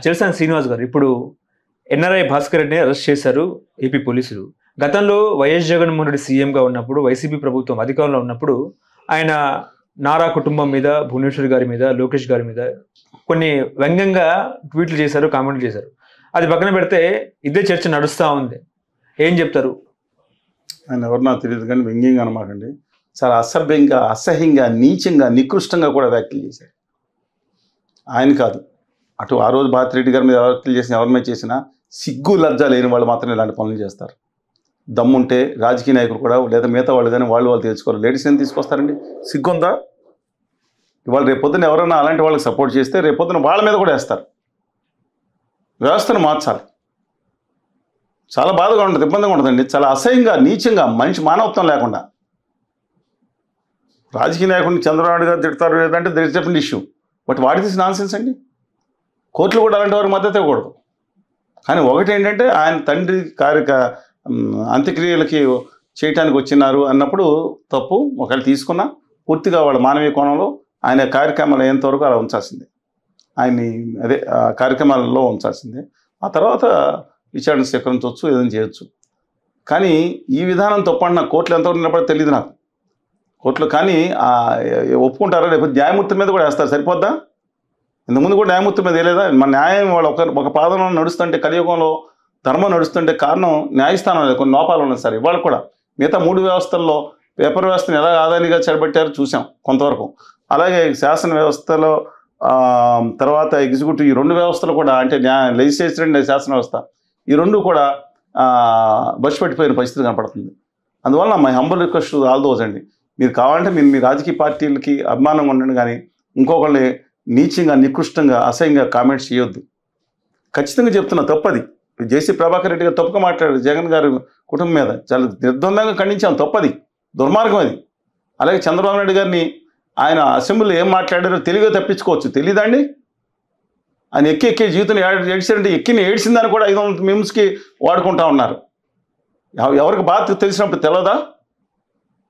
చెల్సాని శ్రీనివాస్ గారు ఇప్పుడు ఎన్ఆర్ఐ భాస్కర్ రెడ్డిని అరెస్ట్ చేశారు ఏపీ పోలీసులు. గతంలో వైఎస్ జగన్మోహన్ రెడ్డి సీఎంగా ఉన్నప్పుడు, వైసీపీ ప్రభుత్వం అధికారంలో ఉన్నప్పుడు ఆయన నారా కుటుంబం మీద, భువనేశ్వర్ గారి మీద, లోకేష్ గారి మీద కొన్ని వ్యంగ్యంగా ట్వీట్లు చేశారు, కామెంట్లు చేశారు. అది పక్కన పెడితే ఇదే చర్చ నడుస్తూ ఉంది. ఏం చెప్తారు? ఆయన ఎవరు నాకు తెలియదు కానీ వ్యంగ్యంగా అనమాకండి, చాలా అసభ్యంగా, అసహ్యంగా, నీచంగా, నికృష్టంగా కూడా వ్యాఖ్యలు చేశారు. ఆయన కాదు, అటు ఆ రోజు భారతిరెడ్డి గారి మీద వ్యాఖ్యలు చేసిన ఎవరి మీద చేసినా సిగ్గు లజ్జ లేని వాళ్ళు మాత్రం ఇలాంటి పనులు చేస్తారు. దమ్ముంటే రాజకీయ నాయకులు కూడా లేదా మిగతా వాళ్ళు కానీ వాళ్ళు తెలుసుకోవాలి. లేడీస్ ఏం తీసుకొస్తారండి? సిగ్గుందా? ఇవాళ రేపొద్దున ఎవరైనా అలాంటి వాళ్ళకి సపోర్ట్ చేస్తే రేపొద్దున వాళ్ళ మీద కూడా వేస్తారు. వ్యవస్థను మార్చాలి. చాలా బాధగా ఉంటుంది, ఇబ్బందిగా ఉంటుందండి. చాలా అసహ్యంగా, నీచంగా, మనిషి మానవత్వం లేకుండా రాజకీయ నాయకుడిని చంద్రబాబు గారు తిడతారు లేదంటే there is different issue. But what is nonsense అండి? కోర్టులు కూడా అలాంటి వారికి మద్దతు ఇవ్వకూడదు. కానీ ఒకటి ఏంటంటే ఆయన తండ్రి అంత్యక్రియలకి చేయటానికి వచ్చినారు అన్నప్పుడు తప్పు. ఒకవేళ తీసుకున్నా పూర్తిగా వాళ్ళ మానవీయ కోణంలో ఆయన కార్యక్రమాలు అయ్యేంతవరకు అలా ఉంచాల్సిందే. ఆయన్ని అదే కార్యక్రమాలలో ఉంచాల్సిందే. ఆ తర్వాత విచారణ స్వీకరించవచ్చు, ఏదైనా చేయొచ్చు. కానీ ఈ విధానం తప్పండి. నాకు కోర్టులు ఎంతవరకు నిలబడో తెలియదు నాకు. కోర్టులు కానీ ఒప్పుకుంటారా? రేపు న్యాయమూర్తి మీద కూడా వేస్తారు, సరిపోద్దా? ఇంతకుముందు కూడా న్యాయమూర్తి మీద వేయలేదా? మన న్యాయం వాళ్ళు ఒక పాదంలో నడుస్తుంటే, కలియుగంలో ధర్మం నడుస్తుంటే కారణం న్యాయస్థానం లేదు. కొన్ని లోపాలు ఉన్నాయి సార్. ఇవాళ కూడా మిగతా 3 వ్యవస్థల్లో పేపర్ వ్యవస్థను ఎలా ఆదానిగా చెడబెట్టారో చూసాం కొంతవరకు. అలాగే శాసన వ్యవస్థలో తర్వాత ఎగ్జిక్యూటివ్, ఈ 2 వ్యవస్థలు కూడా, అంటే లెజిస్లేచర్ అండ్ శాసన వ్యవస్థ, ఈ 2 కూడా బస్సు పెట్టిపోయిన పరిస్థితి కనపడుతుంది. అందువల్ల my humble request all those అండి, మీరు కావాలంటే మీరు మీ రాజకీయ పార్టీలకి అభిమానంగా ఉండండి, కానీ ఇంకొకళ్ళని నీచంగా, నికృష్టంగా, అసహ్యంగా కామెంట్స్ చేయొద్దు. ఖచ్చితంగా చెప్తున్నా, తప్పది. జేసీ ప్రభాకర్ రెడ్డి గారు తప్పుగా మాట్లాడారు జగన్ గారి కుటుంబం మీద, చాలా నిర్ద్వందంగా ఖండించాం. తప్పది, దుర్మార్గం అది. అలాగే చంద్రబాబు నాయుడు గారిని ఆయన అసెంబ్లీలో ఏం మాట్లాడారో తెలివిగా తప్పించుకోవచ్చు, తెలీదండి? ఆయన ఎక్కి జీవితం ఏడ్చారంటే ఎక్కిని ఏడ్చిందని కూడా 500 మీమ్స్కి వాడుకుంటా ఉన్నారు. ఎవరికి బాధ తెలిసినప్పుడు తెలియదా?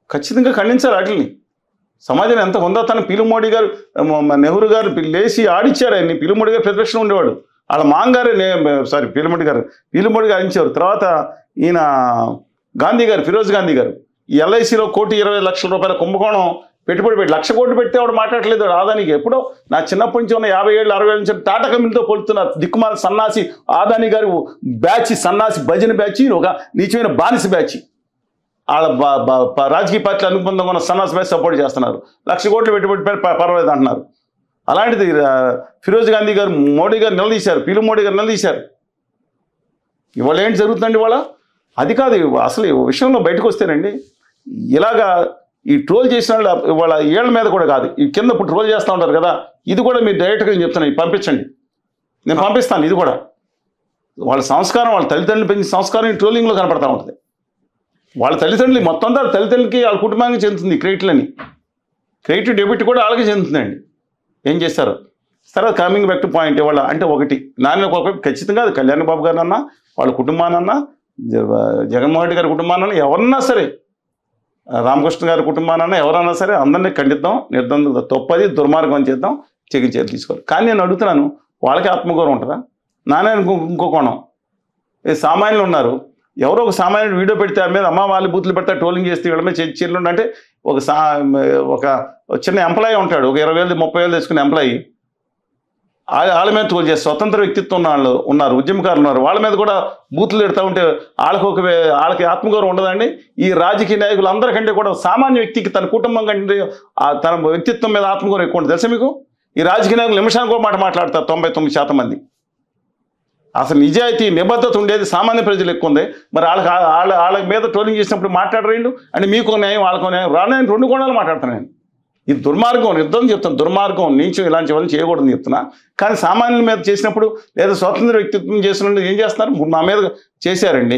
ఖచ్చితంగా ఖండించాలి వాటిని. సమాజం ఎంత ఉందో తన పీలుమోడి గారు, నెహ్రూ గారు లేచి ఆడిచ్చారు ఆయన్ని. పీలుమోడి గారు ప్రతిపక్షంలో ఉండేవాడు. వాళ్ళ మాంగారు పీలుమోడి గారు ఆడించారు. తర్వాత ఈయన గాంధీ గారు, ఫిరోజ్ గాంధీ గారు, ఈ ఎల్ఐసిలో 1,20,00,000 రూపాయల కుంభకోణం పెట్టుబడి పెట్టి 1,00,000 కోట్లు పెట్టేవాడు మాట్లాడలేదు ఆదానికి. ఎప్పుడో నా చిన్నప్పటి నుంచి ఉన్న 50 ఏళ్ళు 60 ఏళ్ళ నుంచి టాటా కంపెనీతో పొలుతున్నారు. దిక్కుమాల సన్నాసి ఆదాని గారు బ్యాచ్, సన్నాసి భజన బ్యాచ్, ఒక నీచమైన బానిస బ్యాచ్. వాళ్ళ రాజకీయ పార్టీలు అనుబంధంగా ఉన్న సన్నాసి బ్యాచ్ సపోర్ట్ చేస్తున్నారు. 1,00,000 కోట్లు పెట్టుబడి పర్వాలేదు అంటున్నారు. అలాంటిది ఫిరోజ్ గాంధీ గారు మోడీ గారు నిలదీశారు, పీలు మోడీ గారు నిలదీశారు. ఇవాళ ఏంటి జరుగుతుందండి? ఇవాళ అది కాదు. అసలు ఈ విషయంలో బయటకు వస్తేనండి, ఇలాగా ఈ ట్రోల్ చేసిన వాళ్ళు వాళ్ళ ఏళ్ళ మీద కూడా కాదు, ఈ కింద ఇప్పుడు ట్రోల్ చేస్తూ ఉంటారు కదా, ఇది కూడా మీరు డైరెక్ట్గా నేను చెప్తున్నాను, పంపించండి, నేను పంపిస్తాను. ఇది కూడా వాళ్ళ సంస్కారం, వాళ్ళ తల్లిదండ్రులు పెంచిన సంస్కారం ఈ ట్రోలింగ్లో కనపడతా ఉంటుంది. వాళ్ళ తల్లిదండ్రులు మొత్తం అంతా తల్లిదండ్రులకి వాళ్ళ కుటుంబానికి చెందుతుంది. క్రెడిట్ డెబిట్ కూడా వాళ్ళకి చెందుతుందండి. ఏం చేస్తారు? తర్వాత కమింగ్ బ్యాక్ టు పాయింట్. ఇవాళ అంటే ఒకటి నాన్న ఖచ్చితంగా అది కళ్యాణ్ బాబు గారినన్నా, వాళ్ళ కుటుంబానన్నా, జగన్మోహన్ రెడ్డి గారి కుటుంబానన్నా, ఎవరన్నా సరే, రామకృష్ణ గారి కుటుంబానన్నా ఎవరన్నా సరే, అందరినీ ఖండిద్దాం, నిర్బంధం తప్పది, దుర్మార్గం చేద్దాం, చర్యలు తీసుకోవాలి. కానీ నేను అడుగుతున్నాను, వాళ్ళకి ఆత్మగౌరవం ఉంటుందా? నాన్న ఇంకో కోణం, సామాన్యులు ఉన్నారు, ఎవరో ఒక సామాన్యుడు వీడియో పెడితే ఆ మీద అమ్మ వాళ్ళు బూతులు పెడితే ట్రోలింగ్ చేస్తే వీళ్ళ మీద చర్యలు అంటే ఒక చిన్న ఎంప్లాయీ ఉంటాడు, ఒక 20,000 30,000 తెచ్చుకునే ఎంప్లాయీ, వాళ్ళ మీద ట్రోల్ చేస్తే స్వతంత్ర వ్యక్తిత్వం వాళ్ళు ఉన్నారు, ఉద్యమకారులు ఉన్నారు, వాళ్ళ మీద కూడా బూతులు పెడతా ఉంటే వాళ్ళకి ఆత్మగౌరవం ఉండదండి? ఈ రాజకీయ నాయకులు అందరికంటే కూడా సామాన్య వ్యక్తికి తన కుటుంబం కంటే తన వ్యక్తిత్వం మీద ఆత్మగౌరవం ఎక్కువ ఉంటుంది తెలుసా మీకు? ఈ రాజకీయ నాయకులు నిమిషానికి ఒక మాట మాట్లాడతారు 99% మంది. అసలు నిజాయితీ, నిబద్ధత ఉండేది సామాన్య ప్రజలు ఎక్కువ ఉంది. మరి వాళ్ళ మీద ట్రోలింగ్ చేసినప్పుడు మాట్లాడరేళ్ళు అంటే మీకు న్యాయం, వాళ్ళకు న్యాయం రాని 2 కోణాలు మాట్లాడుతున్నాను. ఇది దుర్మార్గం, నిర్దం చెప్తాను, దుర్మార్గం, నీచం, ఇలాంటి వాళ్ళని చేయకూడదని చెప్తున్నా. కానీ సామాన్యుల మీద చేసినప్పుడు లేదా స్వతంత్ర వ్యక్తిత్వం చేసినప్పుడు ఏం చేస్తున్నారు? నా మీద చేశారండి,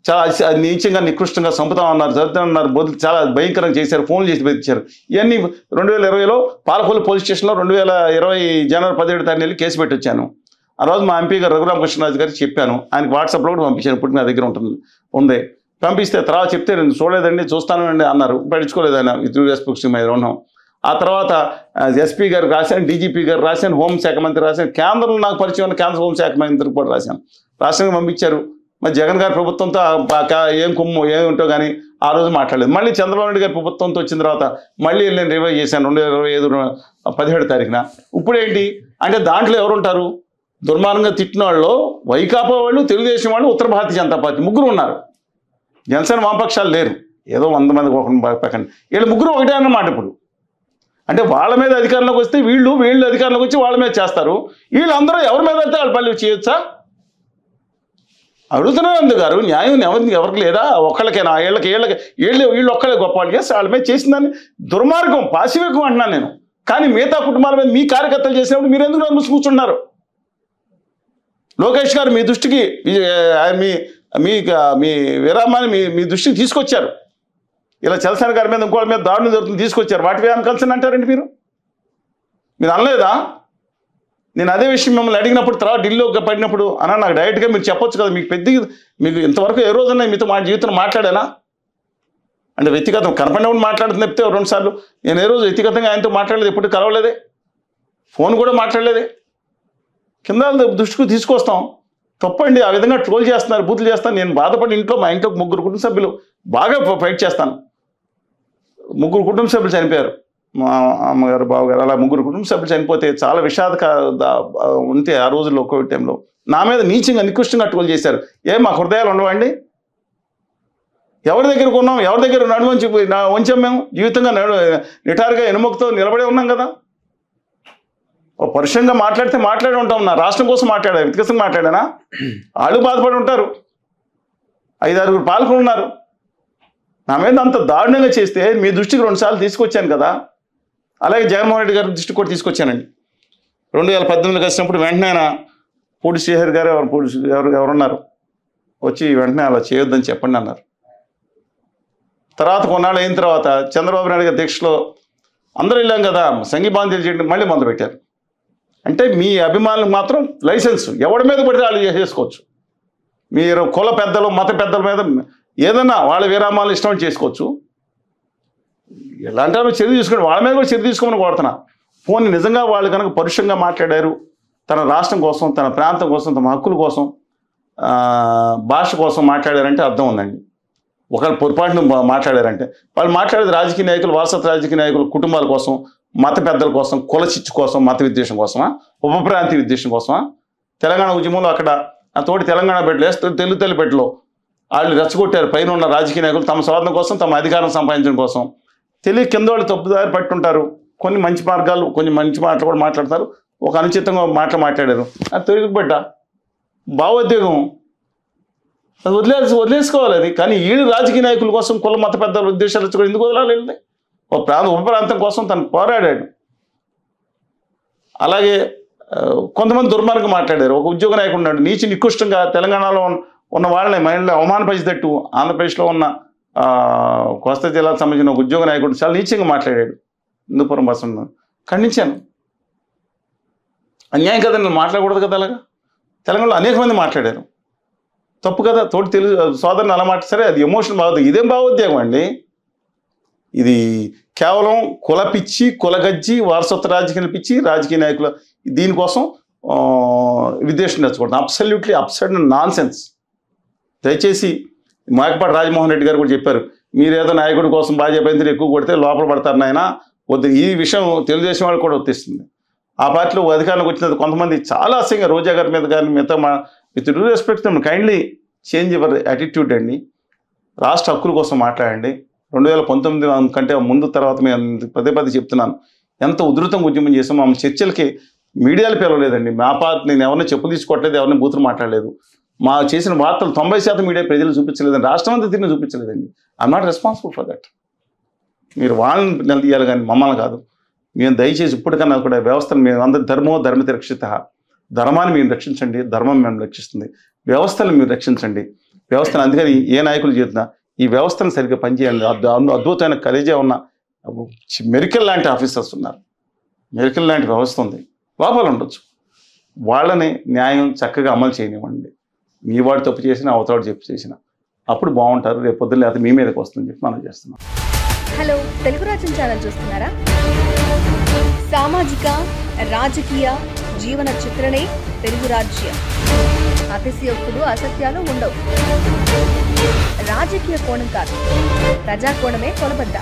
చాలా నీచంగా, నికృష్టంగా చంపుతామన్నారు, బదులు చాలా భయంకరంగా చేశారు, ఫోన్లు చేసి బెదిరించారు. ఇవన్నీ 2020లో పాలకొల్లు పోలీస్ స్టేషన్లో 2020 జనవరి 17వ తారీఖు వెళ్ళి కేసు పెట్టి వచ్చాను. ఆ రోజు మా ఎంపీ గారు రఘురామకృష్ణరాజు గారికి చెప్పాను, ఆయనకి వాట్సాప్లో కూడా పంపించాను, ఇప్పుడు నా దగ్గర ఉంది. పంపిస్తే తర్వాత చెప్తే నేను చూడలేదండి, చూస్తాను అండి అన్నారు, పట్టించుకోలేదు ఆయన. 3 days బుక్స్ మీద ఉన్నాం. ఆ తర్వాత ఎస్పీ గారికి రాశాను, డీజీపీ గారు రాశాను, హోంశాఖ మంత్రి రాశాను, కేంద్రంలో నాకు పరిచయం ఉన్న కేంద్ర హోంశాఖ మంత్రికి కూడా రాశాను. రాష్ట్రానికి పంపించారు. మరి జగన్ గారి ప్రభుత్వంతో ఏం కొమ్ము ఏముంటో కానీ ఆ రోజు మాట్లాడలేదు. మళ్ళీ చంద్రబాబు నాయుడు గారి ప్రభుత్వంతో వచ్చిన తర్వాత మళ్ళీ నేను రివైవ్ చేశాను 2025 17 తారీఖున. ఇప్పుడేంటి అంటే దాంట్లో ఎవరుంటారు? దుర్మార్గంగా తిట్టిన వాళ్ళు వైకాపా వాళ్ళు, తెలుగుదేశం వాళ్ళు, ఉత్తర భారతీయ జనతా పార్టీ ముగ్గురు ఉన్నారు. జనసేన వామపక్షాలు లేరు, ఏదో 100 మంది పక్కన. వీళ్ళు ముగ్గురు ఒకటే అన్నమాట. ఇప్పుడు అంటే వాళ్ళ మీద అధికారంలోకి వస్తే వీళ్ళు అధికారంలోకి వచ్చి వాళ్ళ మీద చేస్తారు. వీళ్ళందరూ ఎవరి మీద అయితే వాళ్ళు పళ్ళు చేయొచ్చా? అడుగుతున్నారు అందుకు గారు, న్యాయం ఎవరికి లేదా? ఒక్కళ్ళకేనా? వీళ్ళు ఒక్కళ్ళే గొప్ప వాళ్ళు చేస్తే వాళ్ళ మీద చేసిందని దుర్మార్గం, పాశవికం అంటున్నాను నేను. కానీ మిగతా కుటుంబాల మీద మీ కార్యకర్తలు చేసినప్పుడు మీరు ఎందుకు మూసి కూర్చున్నారు? లోకేష్ గారు మీ దృష్టికి మీ విరామాన్ని మీ దృష్టికి తీసుకొచ్చారు. ఇలా చలసాని గారి మీద ఇంకోళ్ళ మీద దాడులు జరుగుతుంది తీసుకొచ్చారు. వాటి ఏం కన్సర్న్ అంటారండి మీరు అనలేదా? నేను అదే విషయం మిమ్మల్ని అడిగినప్పుడు తర్వాత ఢిల్లీలో పడినప్పుడు అన్నా నాకు డైరెక్ట్గా మీరు చెప్పొచ్చు కదా. మీకు ఇంతవరకు ఏ రోజున్నా మీతో మా జీవితంలో మాట్లాడానా? అంటే వ్యక్తిగతం కనపడినప్పుడు మాట్లాడుతున్న చెప్తే 2 సార్లు. నేను ఏ రోజు వ్యక్తిగతంగా ఆయనతో మాట్లాడలేదు, ఎప్పుడు కలవలేదే, ఫోన్ కూడా మాట్లాడలేదే. కింద దృష్టికి తీసుకొస్తాం. తప్పండి, ఆ విధంగా ట్రోల్ చేస్తున్నారు, బూతులు చేస్తాను. నేను బాధపడి మా ఇంట్లో 3 కుటుంబ సభ్యులు బాగా ఫైట్ చేస్తాను. 3 కుటుంబ సభ్యులు చనిపోయారు, మా అమ్మగారు, బావగారు, అలా 3 కుటుంబ సభ్యులు చనిపోతే చాలా ఉంటే ఆ రోజుల్లో కోవిడ్ టైంలో నా మీద నీచంగా నికృష్టంగా ట్రోల్ చేశారు. మా హృదయాలు ఉండవండి? ఎవరి దగ్గర కొన్నాం, ఎవరి దగ్గర వంచాం మేము? జీవితంగా నిటారుగా ఎనుమొక్కతో నిలబడే ఉన్నాం కదా. పరుషంగా మాట్లాడి ఉంటాం. నా రాష్ట్రం కోసం మాట్లాడా, వ్యక్తిగతంగా మాట్లాడానా? వాళ్ళు బాధపడి ఉంటారు. 5-6 పాలకులు ఉన్నారు. నా మీద అంత దారుణంగా చేస్తే మీ దృష్టికి 2 సార్లు తీసుకొచ్చాను కదా. అలాగే జగన్మోహన్ రెడ్డి గారి దృష్టికి కూడా తీసుకొచ్చానండి. 2018 వచ్చినప్పుడు వెంటనే ఆయన పూడి శ్రీహరి గారు ఎవరున్నారు వచ్చి వెంటనే అలా చేయొద్దని చెప్పండి అన్నారు. తర్వాత కొన్నాళ్ళు అయిన తర్వాత చంద్రబాబు నాయుడు గారి దీక్షలో అందరూ వెళ్ళాం కదా, సంఘీభావం చేయడం మళ్ళీ మొదలుపెట్టారు. అంటే మీ అభిమానులకు మాత్రం లైసెన్స్ ఎవరి మీద పడితే వాళ్ళు చేసుకోవచ్చు. మీరు కుల పెద్దలు, మత పెద్దల మీద ఏదన్నా వాళ్ళ విరామాలు ఇష్టం చేసుకోవచ్చు. ఎలాంటి చర్య తీసుకోండి, వాళ్ళ మీద కూడా చర్య తీసుకోమని కోరుతున్నా. ఫోన్ నిజంగా వాళ్ళు కనుక పరుషంగా మాట్లాడారు, తన రాష్ట్రం కోసం, తన ప్రాంతం కోసం, తమ హక్కుల కోసం, భాష కోసం మాట్లాడారంటే అర్థం ఉందండి. ఒకళ్ళు పొరపాటును మాట్లాడారంటే వాళ్ళు మాట్లాడేది రాజకీయ నాయకులు, వారసత్వ రాజకీయ నాయకులు, కుటుంబాల కోసం, మత పెద్దల కోసం, కుల చిచ్చు కోసం, మత విద్వేషం కోసమా, ఉపప్రాంతీయ విద్వేషం కోసమా? తెలంగాణ ఉద్యమంలో అక్కడ తోటి తెలంగాణ బిడ్డలు తెలుగు తల్లి బిడ్డలు వాళ్ళు రెచ్చగొట్టారు. పైన ఉన్న రాజకీయ నాయకులు తమ స్వార్థం కోసం, తమ అధికారం సంపాదించడం కోసం తెలియ కింద వాళ్ళు తప్పుదారి పట్టుంటారు. కొన్ని మంచి మార్గాలు, కొన్ని మంచి మాటలు కూడా మాట్లాడతారు. ఒక అనుచితంగా మాట్లాడారు. అది తెలుగు బిడ్డ భావోద్వేగం, అది వదిలేసుకోవాలి అది. కానీ వీళ్ళు రాజకీయ నాయకుల కోసం, కుల మత పెద్దల ఉద్దేశాలు కూడా ఎందుకు వదలాలి? ఉప ప్రాంతం కోసం తను పోరాడాడు. అలాగే కొంతమంది దుర్మార్గంగా మాట్లాడారు. ఒక ఉద్యోగ నాయకుడు ఉన్నాడు, నీచి నికృష్టంగా తెలంగాణలో ఉన్న వాళ్ళని మహిళలు అవమానపరిచేటట్టు ఆంధ్రప్రదేశ్లో ఉన్న కోస్తా జిల్లాకు సంబంధించిన ఒక ఉద్యోగ నాయకుడు చాలా నీచంగా మాట్లాడాడు. హిందూపురం బస్సు ఖండించాను. అన్యాయం కదా, నేను మాట్లాడకూడదు కదా. అలాగా తెలంగాణలో అనేక మంది మాట్లాడారు, తప్పు కదా. తోటి తెలుగు సోదరుని అలా సరే, అది ఎమోషన్ బాగుంది. ఇదేం భావోద్వేగం అండి? ఇది కేవలం కుల పిచ్చి, కులగజ్జి, వారసత్వ రాజకీయాలు పిచ్చి, రాజకీయ నాయకుల దీనికోసం విద్వేషం తెచ్చుకోవడం అబ్సల్యూట్లీ అప్సైడ్ నాన్ సెన్స్. దయచేసి మేకపాటి రాజమోహన్ రెడ్డి గారు కూడా చెప్పారు, మీరేదో నాయకుడి కోసం భాజపా ఎక్కువ కొడితే లోపల పడతారు నాయన వద్దు. ఈ విషయం తెలుగుదేశం వాళ్ళు కూడా వర్తిస్తుంది. ఆ పార్టీలో అధికారంలోకి వచ్చినది కొంతమంది చాలా అసహ్యంగా రోజా గారి మీద కానీ మిగతా with due respect kindly change your attitude అండి. రాష్ట్ర హక్కుల కోసం మాట్లాడండి. 2019 కంటే ముందు తర్వాత మేము పదే చెప్తున్నాను, ఎంత ఉధృతంగా ఉద్యమం చేసాం. మా చర్చలకి మీడియాలు పిలవలేదండి. మా పార్టీ నేను ఎవరిని చెప్పులు తీసుకోవట్లేదు, ఎవరిని బూతులు మాట్లాడలేదు. మా చేసిన వార్తలు 90% మీడియా ప్రజలు చూపించలేదండి, రాష్ట్రం అంతా తిరిగి చూపించలేదండి. I'm not responsible for that. మీరు వాళ్ళని నిలదీయాలి కానీ మమ్మల్ని కాదు. మేము దయచేసి ఇప్పటికన్నా కూడా వ్యవస్థను మేము అందరి ధర్మతి రక్షిత, ధర్మాన్ని మీరు రక్షించండి, ధర్మం మేము రక్షిస్తుంది. వ్యవస్థను మీరు రక్షించండి. వ్యవస్థను అందుకని ఏ నాయకులు చేసినా ఈ వ్యవస్థను సరిగ్గా పనిచేయండి. అద్భుతమైన కలేజా ఉన్న మెరికల్ లాంటి ఆఫీసర్స్ ఉన్నారు, మెరికల్ లాంటి వ్యవస్థ ఉంది. లోపాలు ఉండొచ్చు, వాళ్ళని న్యాయం చక్కగా అమలు చేయనివ్వండి. మీ వాడు తప్పు చేసినా అవతలాడు చెప్పు చేసినా అప్పుడు బాగుంటారు. రేపు పొద్దున్న లేకపోతే మీ మీదకి వస్తుందని చెప్పి మనం చేస్తున్నాం. హలో, తెలుగు రాజ్యం ఛానల్ చూస్తున్నారా? సామాజిక రాజకీయ జీవన చిత్రణే తెలుగు రాజ్యం. అతిశయోక్తులు అసత్యాలు ఉండవు. రాజకీయ కోణం కాదు, ప్రజా కోణమే కొలబద్ద.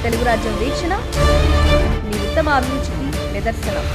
తెలుగు రాజ్యం వీక్షణ మీ ఉత్తమ అభిరుచికి నిదర్శనం.